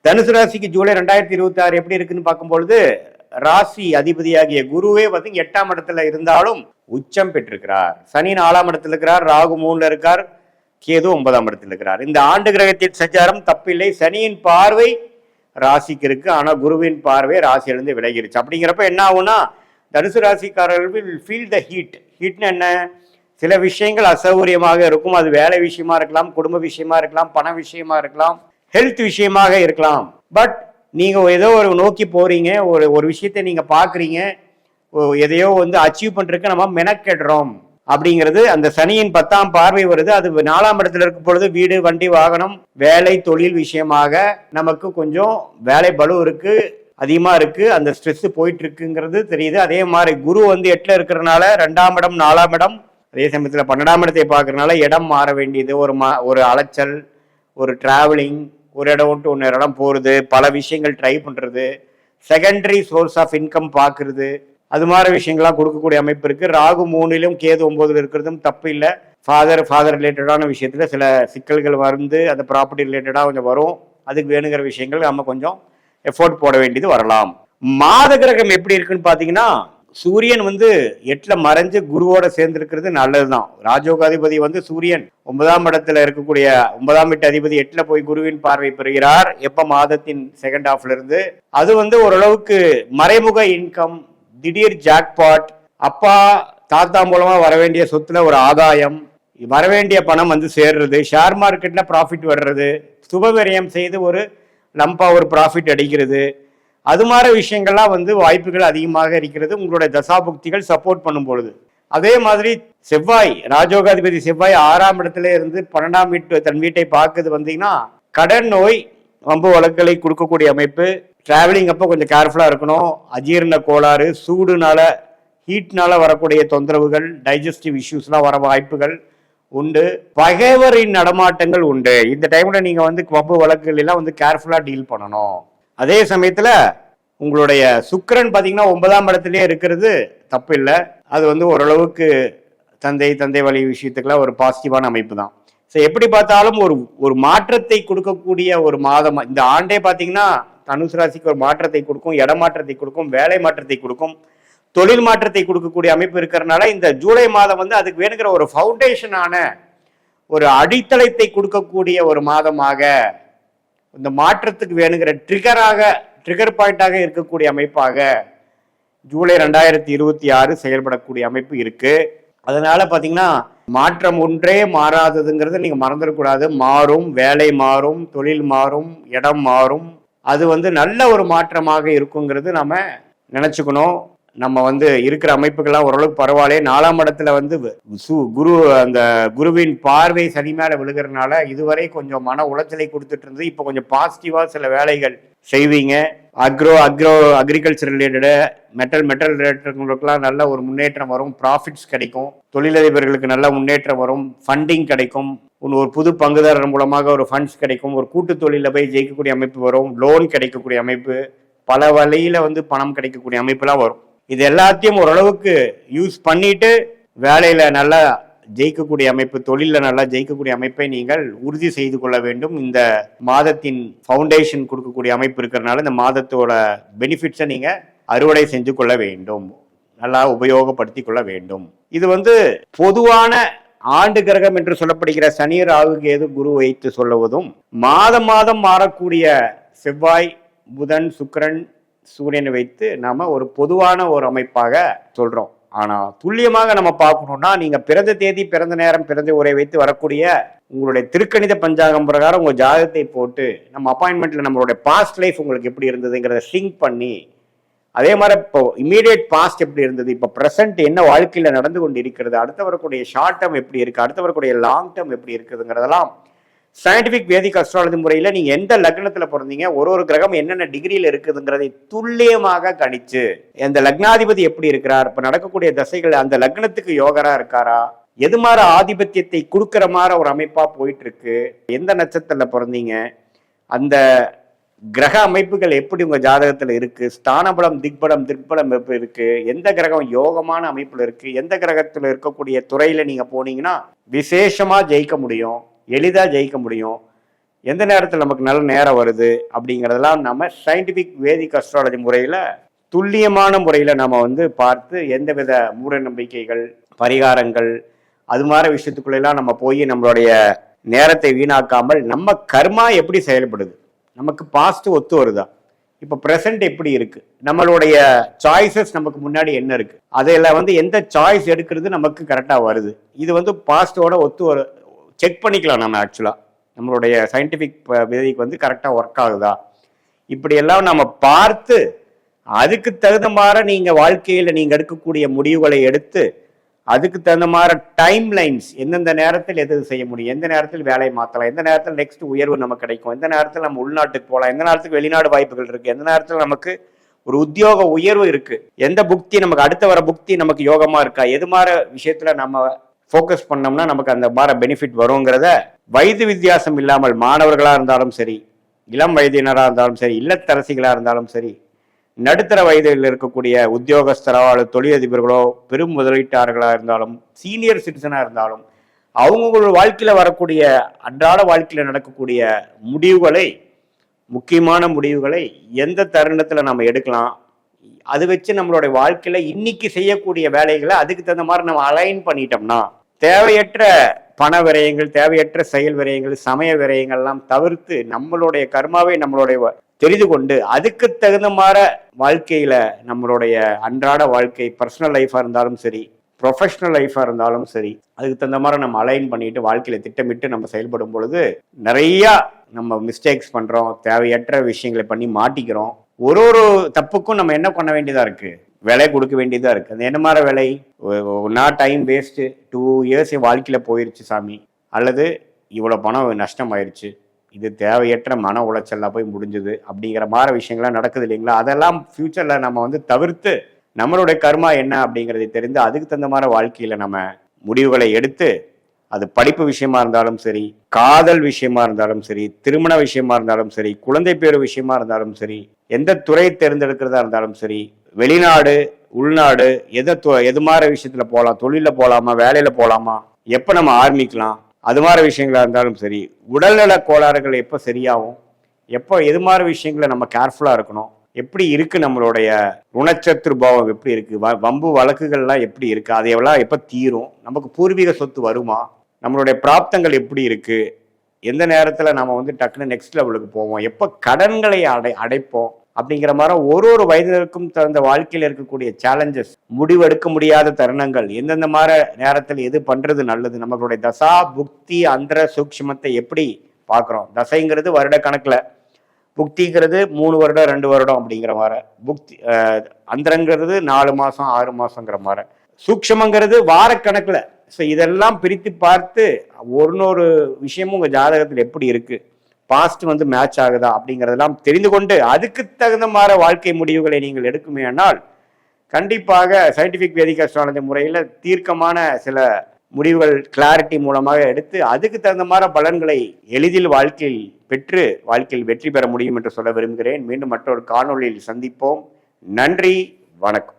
தனுசு ராசிக்கு ஜூலை 2026 எப்படி இருக்குன்னு பார்க்கும்பொழுது ராசி அதிபதியாகிய குருவே வந்து 8ஆம் இடத்துல இருந்தாலும் உச்சம் பெற்றிருக்கிறார். சனி 4ஆம் இடத்துல இருக்கிறார், ராகு 3ல இருக்கார், கேது 9ஆம் இடத்துல இருக்கிறார். இந்த ஆண்டு கிரகத்தின் சஞ்சாரம் தப்பில்லை. சனியின் பார்வை ராசிக்கு இருக்கு, ஆனா குருவின் பார்வை ராசியிலிருந்து விலகிருச்சு. அப்படிங்கிறப்ப என்ன ஆகும்னா தனுசு ராசிக்காரர்கள் ஃபீல் த ஹீட். ஹீட்னு என்ன? சில விஷயங்கள் அசௌகரியமாக இருக்கும். அது வேலை விஷயமா இருக்கலாம், குடும்ப விஷயமா இருக்கலாம், பண விஷயமா இருக்கலாம், ஹெல்த் விஷயமாக இருக்கலாம். பட் நீங்க ஏதோ ஒரு நோக்கி போறீங்க, ஒரு விஷயத்தை நீங்க பாக்குறீங்க, எதையோ வந்து அச்சீவ் பண்றதுக்கு நம்ம மெனக்கெடுறோம். அப்படிங்கிறது அந்த சனியின் 10ஆம் பார்வை வருது. அது 4ஆம் இடத்துல இருக்கும் பொழுது வீடு, வண்டி, வாகனம், வேலை, தொழில் விஷயமாக நமக்கு கொஞ்சம் வேலை பளு இருக்கு, அதிகமா இருக்கு, அந்த ஸ்ட்ரெஸ் போயிட்டு இருக்குங்கிறது தெரியுது. அதே மாதிரி குரு வந்து 8ல இருக்கிறதுனால 2ஆம் இடம், 4ஆம் இடம், அதே சமயத்துல 12ஆம் இடத்தை பார்க்கறதுனால இடம் மாற வேண்டியது, ஒரு அலைச்சல், ஒரு டிராவலிங், ஒரு இடம் விட்டு இன்னொரு இடம் போறது, பல விஷயங்கள் ட்ரை பண்றது, செகண்டரி சோர்ஸ் ஆஃப் இன்கம் பாக்குறது, அது மாதிரி விஷயங்கள்லாம் கொடுக்கக்கூடிய அமைப்பு இருக்கு. ராகு 3லும் கேது 9ல இருக்கிறதும் தப்பு இல்லை. ஃபாதர் ரிலேட்டடான விஷயத்துல சில சிக்கல்கள் வந்து அந்த ப்ராப்பர்ட்டி ரிலேட்டடா கொஞ்சம் வரும். அதுக்கு வேணுங்கிற விஷயங்கள் நம்ம கொஞ்சம் எஃபோர்ட் போட வேண்டியது வரலாம். மாத கிரகம் எப்படி இருக்குன்னு பாத்தீங்கன்னா, சூரியன் வந்து 8ல மறைஞ்சு குருவோட சேர்ந்து இருக்கிறது நல்லதுதான். ராஜயோகாதிபதி வந்து சூரியன் 9ஆம் இடத்துல இருக்கக்கூடிய 9ஆம் வீட்டு அதிபதி 8ல போய் குருவின் பார்வை பெறுகிறார். எப்ப? மாதத்தின் செகண்ட் ஹாஃப்ல இருந்து. அது வந்து ஓரளவுக்கு மறைமுக இன்கம், திடீர் ஜாக்பாட், அப்பா தாத்தா மூலமா வர வேண்டிய சொத்துல ஒரு ஆதாயம், வரவேண்டிய பணம் வந்து சேர்றது, ஷேர் மார்க்கெட்ல ப்ராஃபிட் வர்றது, சுபவிரயம் செய்து ஒரு லம்பா ஒரு ப்ராஃபிட் அடிக்கிறது, அது மாதிரி விஷயங்கள்லாம் வந்து வாய்ப்புகள் அதிகமாக இருக்கிறது உங்களுடைய தசாபுக்திகள் சப்போர்ட் பண்ணும் பொழுது. அதே மாதிரி செவ்வாய், ராஜயோகாதிபதி செவ்வாய் 6ஆம் இடத்துல இருந்து 12ஆம் வீட்டு தன் வீட்டை பார்க்குது. வந்தீங்கன்னா கடன் நோய், வம்பு வழக்குகளை கொடுக்கக்கூடிய அமைப்பு. டிராவலிங் அப்போ கொஞ்சம் கேர்ஃபுல்லா இருக்கணும். அஜீரண கோளாறு, சூடுனால, ஹீட்னால வரக்கூடிய தொந்தரவுகள், டைஜஸ்டிவ் இஷ்யூஸ்லாம் வர வாய்ப்புகள் உண்டு. பகைவரின் நடமாட்டங்கள் உண்டு. இந்த டைம்ல நீங்க வந்து வம்பு வழக்குகள் எல்லாம் வந்து கேர்ஃபுல்லா டீல் பண்ணணும். அதே சமயத்துல உங்களுடைய சுக்கிரன் பாத்தீங்கன்னா 9ஆம் இடத்துலயே இருக்கிறது தப்பு இல்லை. அது வந்து ஓரளவுக்கு தந்தை வழி விஷயத்துக்குலாம் ஒரு பாசிட்டிவான அமைப்பு தான். ஸோ எப்படி பார்த்தாலும் ஒரு மாற்றத்தை கொடுக்கக்கூடிய ஒரு மாதம் இந்த ஆண்டே பாத்தீங்கன்னா தனுசு ராசிக்கு ஒரு மாற்றத்தை கொடுக்கும், இடமாற்றத்தை கொடுக்கும், வேலை மாற்றத்தை கொடுக்கும், தொழில் மாற்றத்தை கொடுக்கக்கூடிய அமைப்பு இருக்கிறதுனால இந்த ஜூலை மாதம் வந்து அதுக்கு வேணுங்கிற ஒரு ஃபவுண்டேஷனான ஒரு அடித்தளத்தை கொடுக்கக்கூடிய ஒரு மாதமாக, இந்த மாற்றத்துக்கு வேணுங்கிற ட்ரிகர் பாயிண்டாக இருக்கக்கூடிய அமைப்பாக ஜூலை 2026 செயல்படக்கூடிய அமைப்பு இருக்கு. அதனால பாத்தீங்கன்னா மாற்றம் ஒன்றே மாறாததுங்கிறத நீங்க மறந்துடக்கூடாது. மாறும், வேலை மாறும், தொழில் மாறும், இடம் மாறும். அது வந்து நல்ல ஒரு மாற்றமாக இருக்குங்கிறது நம்ம நினைச்சுக்கணும். நம்ம வந்து இருக்கிற அமைப்புகள்லாம் ஓரளவுக்கு பரவாயில்ல. 4ஆம் இடத்துல வந்து அந்த குருவின் பார்வை சனி மேல விழுகிறதுனால இதுவரை கொஞ்சம் மன உளைச்சலை கொடுத்துட்டு இருந்தது. இப்போ கொஞ்சம் பாசிட்டிவா சில வேலைகள் செய்வீங்க. அக்ரிகல்ச்சர் ரிலேட்டடு, மெட்டல் ரிலேட்டடுங்களுக்கெல்லாம் நல்ல ஒரு முன்னேற்றம் வரும். ப்ராஃபிட்ஸ் கிடைக்கும். தொழிலதிபர்களுக்கு நல்ல முன்னேற்றம் வரும். ஃபண்டிங் கிடைக்கும். ஒரு புது பங்குதாரர் மூலமாக ஒரு ஃபண்ட்ஸ் கிடைக்கும். ஒரு கூட்டு தொழில போய் ஜெயிக்கக்கூடிய அமைப்பு வரும். லோன் கிடைக்கக்கூடிய அமைப்பு, பல வழியில வந்து பணம் கிடைக்கக்கூடிய அமைப்புலாம் வரும். இது எல்லாத்தையும் ஓரளவுக்கு யூஸ் பண்ணிட்டு வேலையில நல்லா ஜெயிக்கக்கூடிய அமைப்பு, தொழில நல்லா ஜெயிக்கக்கூடிய அமைப்பை நீங்கள் உறுதி செய்து கொள்ள வேண்டும். இந்த மாதத்தின் ஃபவுண்டேஷன் கொடுக்கக்கூடிய அமைப்பு இருக்கிறதுனால இந்த மாதத்தோட பெனிஃபிட்ஸை நீங்க அறுவடை செஞ்சு கொள்ள வேண்டும், நல்லா உபயோகப்படுத்தி கொள்ள வேண்டும். இது வந்து பொதுவான ஆண்டு கிரகம் என்று சொல்லப்படுகிற சனி, ராகு, கேது, குரு வைத்து சொல்லுவதும், மாதம் மாறக்கூடிய செவ்வாய், புதன், சுக்கிரன், சூரியனை வைத்து நாம ஒரு பொதுவான ஒரு அமைப்பாக சொல்றோம். ஆனா துல்லியமாக நம்ம பார்க்கணும்னா நீங்க பிறந்த தேதி, பிறந்த நேரம், பிறந்த உரை வைத்து வரக்கூடிய உங்களுடைய திருக்கணித பஞ்சாங்கம் பிரகாரம் உங்க ஜாதகத்தை போட்டு நம்ம அப்பாயின்மெண்ட்ல நம்மளுடைய பாஸ்ட் லைஃப் உங்களுக்கு எப்படி இருந்ததுங்கிறத சிங்க் பண்ணி, அதே மாதிரி இப்போ இமீடியட் பாஸ்ட் எப்படி இருந்தது, இப்போ ப்ரெசென்ட் என்ன வாழ்க்கையில நடந்து கொண்டு இருக்கிறது, அடுத்த வரக்கூடிய ஷார்ட் டேர்ம் எப்படி இருக்கு, அடுத்த வரக்கூடிய லாங் டேர்ம் எப்படி இருக்குதுங்கிறதெல்லாம் சயின்டிபிக் வேதிக் அஸ்ட்ராலஜி முறையில நீங்க எந்த லக்னத்துல பிறந்தீங்க, ஒரு கிரகம் என்னென்ன டிகிரியில இருக்குதுங்கிறதை துல்லியமாக கணிச்சு, எந்த லக்னாதிபதி எப்படி இருக்கிறார், இப்ப நடக்கக்கூடிய தசைகள் அந்த லக்னத்துக்கு யோகரா இருக்காரா, எது மாதிரி ஆதிபத்தியத்தை கொடுக்கிற மாதிரி ஒரு அமைப்பா போயிட்டு இருக்கு, எந்த நட்சத்திரத்துல பிறந்தீங்க, அந்த கிரக அமைப்புகள் எப்படி உங்க ஜாதகத்துல இருக்கு, ஸ்தானபலம், திக்பலம், எப்படி இருக்கு, எந்த கிரகம் யோகமான அமைப்புல இருக்கு, எந்த கிரகத்துல இருக்கக்கூடிய துறையில நீங்க போனீங்கன்னா விசேஷமா ஜெயிக்க முடியும், எளிதா ஜெயிக்க முடியும். எந்த நேரத்தில் நமக்கு நல்ல நேரம் வருது அப்படிங்கிறதெல்லாம் நம்ம சயின்டிஃபிக் வேதிக் அஸ்ட்ராலஜி முறையில் துல்லியமான முறையில் நம்ம வந்து பார்த்து எந்தவித மூட நம்பிக்கைகள் பரிகாரங்கள் அது மாதிரி விஷயத்துக்குள்ளெல்லாம் நம்ம போய் நம்மளுடைய நேரத்தை வீணாக்காமல் நம்ம கர்மா எப்படி செயல்படுது, நமக்கு பாஸ்ட் ஒத்து வருதா, இப்போ ப்ரெசன்ட் எப்படி இருக்கு, நம்மளுடைய சாய்ஸஸ் நமக்கு முன்னாடி என்ன இருக்கு, அதில் வந்து எந்த சாய்ஸ் எடுக்கிறது நமக்கு கரெக்டாக வருது, இது வந்து பாஸ்டோட ஒத்து செக் பண்ணிக்கலாம். நம்ம ஆக்சுவலாக நம்மளுடைய சயின்டிஃபிக் விதிக்கு வந்து கரெக்டாக ஒர்க் ஆகுதா, இப்படியெல்லாம் நம்ம பார்த்து அதுக்கு தகுந்த மாதிரி நீங்கள் வாழ்க்கையில் நீங்கள் எடுக்கக்கூடிய முடிவுகளை எடுத்து அதுக்கு தகுந்த மாதிரி டைம் லைன்ஸ் எந்தெந்த நேரத்தில் எது செய்ய முடியும், எந்த நேரத்தில் வேலையை மாற்றலாம், எந்த நேரத்தில் நெக்ஸ்ட் உயர்வு நமக்கு கிடைக்கும், எந்த நேரத்தில் நம்ம உள்நாட்டுக்கு போகலாம், எந்த நேரத்துக்கு வெளிநாடு வாய்ப்புகள் இருக்கு, எந்த நேரத்தில் நமக்கு ஒரு உத்தியோக உயர்வு இருக்கு, எந்த புக்தி நமக்கு அடுத்த வர புக்தி நமக்கு யோகமா இருக்கா, எது மாதிரி விஷயத்துல நம்ம ஃபோக்கஸ் பண்ணோம்னா நமக்கு அந்த மாதிரி பெனிஃபிட் வருங்கிறத வயது வித்தியாசம் இல்லாமல் மாணவர்களா இருந்தாலும் சரி, இளம் வயதினராக இருந்தாலும் சரி, இல்லத்தரசிகளா இருந்தாலும் சரி, நடுத்தர வயதில் இருக்கக்கூடிய உத்தியோகஸ்தரோ அல்லது தொழிலதிபர்களோ பெரும் முதலீட்டாளர்களாக இருந்தாலும் சீனியர் சிட்டிசனாக இருந்தாலும் அவங்களோட வாழ்க்கையில் வரக்கூடிய அன்றாட வாழ்க்கையில் நடக்கக்கூடிய முடிவுகளை, முக்கியமான முடிவுகளை எந்த தருணத்தில் நம்ம எடுக்கலாம், அது வச்சு நம்மளுடைய வாழ்க்கையில் இன்னைக்கு செய்யக்கூடிய வேலைகளை அதுக்கு தகுந்த மாதிரி நம்ம அலைன் பண்ணிட்டோம்னா தேவையற்ற பண விரயங்கள், தேவையற்ற செயல் விரயங்கள், சமய விரயங்கள்லாம் தவிர்த்து நம்மளுடைய கர்மாவை நம்மளுடைய தெரிந்து கொண்டு அதுக்கு தகுந்த மாதிரி வாழ்க்கையில நம்மளுடைய அன்றாட வாழ்க்கை பர்சனல் லைஃபா இருந்தாலும் சரி, ப்ரொஃபஷனல் லைஃபா இருந்தாலும் சரி, அதுக்கு தகுந்த மாதிரி நம்ம அலைன் பண்ணிட்டு வாழ்க்கையில திட்டமிட்டு நம்ம செயல்படும் பொழுது நிறைய நம்ம மிஸ்டேக்ஸ் பண்றோம், தேவையற்ற விஷயங்களை பண்ணி மாட்டிக்கிறோம். ஒரு தப்புக்கும் நம்ம என்ன பண்ண வேண்டியதா இருக்கு, விலை கொடுக்க வேண்டியதா இருக்கு. அது என்ன மாதிரி விலை, நான் டைம் வேஸ்ட் 2 இயர்ஸ் வாழ்க்கையில போயிருச்சு சாமி, அல்லது இவ்வளவு பணம் நஷ்டம் ஆயிடுச்சு, இது தேவையற்ற மன உளைச்சல்லாம் போய் முடிஞ்சுது அப்படிங்கிற மாதிரி விஷயங்கள்லாம் நடக்குது இல்லைங்களா. அதெல்லாம் ஃபியூச்சர்ல நம்ம வந்து தவிர்த்து நம்மளுடைய கர்மா என்ன அப்படிங்கிறதை தெரிந்து அதுக்கு தகுந்த மாதிரி வாழ்க்கையில நம்ம முடிவுகளை எடுத்து, அது படிப்பு விஷயமா இருந்தாலும் சரி, காதல் விஷயமா இருந்தாலும் சரி, திருமண விஷயமா இருந்தாலும் சரி, குழந்தை பேரு விஷயமா இருந்தாலும் சரி, எந்த துறை தேர்ந்தெடுக்கிறதா இருந்தாலும் சரி, வெளிநாடு உள்நாடு எது மாதிரி விஷயத்துல போகலாம், தொழில போகலாமா, வேலையில போகலாமா, எப்போ நம்ம ஆரம்பிக்கலாம், அது மாதிரி விஷயங்களா இருந்தாலும் சரி, உடல்நல கோளாறுகள் எப்போ சரியாகும், எப்போ எது மாதிரி விஷயங்களை நம்ம கேர்ஃபுல்லாக இருக்கணும், எப்படி இருக்கு நம்மளுடைய ருணச்சத்ரு பாவம் எப்படி இருக்கு, வம்பு வழக்குகள்லாம் எப்படி இருக்கு, அதையெல்லாம் எப்போ தீரும், நமக்கு பூர்வீக சொத்து வருமா, நம்மளுடைய பிராப்தங்கள் எப்படி இருக்கு, எந்த நேரத்தில் நம்ம வந்து டக்குன்னு நெக்ஸ்ட் லெவலுக்கு போவோம், எப்போ கடன்களை அடைப்போம் அப்படிங்கிற மாதிரி ஒரு வயதினருக்கும் தகுந்த வாழ்க்கையில் இருக்கக்கூடிய சேலஞ்சஸ், முடிவெடுக்க முடியாத தருணங்கள், எந்தெந்த மாதிரி நேரத்தில் எது பண்றது நல்லது, நம்மளுடைய தசா புக்தி அந்தர சூக்ஷ்மத்தை எப்படி பார்க்குறோம். தசைங்கிறது வருட கணக்கில், புக்திங்கிறது 3 வருடம் 2 வருடம் அப்படிங்கிற மாதிரி, புக்தி அந்தரங்கிறது 4 மாதம் 6 மாதங்கிற மாதிரி, சூக்ஷ்மங்கிறது வாரக்கணக்கில். ஸோ இதெல்லாம் பிரித்து பார்த்து ஒரு விஷயமும் உங்கள் ஜாதகத்தில் எப்படி இருக்கு, பாஸ்ட் வந்து மேட்ச் ஆகுதா அப்படிங்கிறதெல்லாம் தெரிந்து கொண்டு அதுக்கு தகுந்த மாதிரி வாழ்க்கை முடிவுகளை நீங்கள் எடுக்குமேனால் கண்டிப்பாக சயின்டிஃபிக் வேதிக் அஸ்ட்ராலஜி முறையில் தீர்க்கமான சில முடிவுகள் கிளாரிட்டி மூலமாக எடுத்து அதுக்கு தகுந்த மாதிரி பலன்களை எளிதில் வாழ்க்கையில் பெற்று வாழ்க்கையில் வெற்றி பெற முடியும் என்று சொல்ல விரும்புகிறேன். மீண்டும் மற்றொரு காணொளியில் சந்திப்போம். நன்றி, வணக்கம்.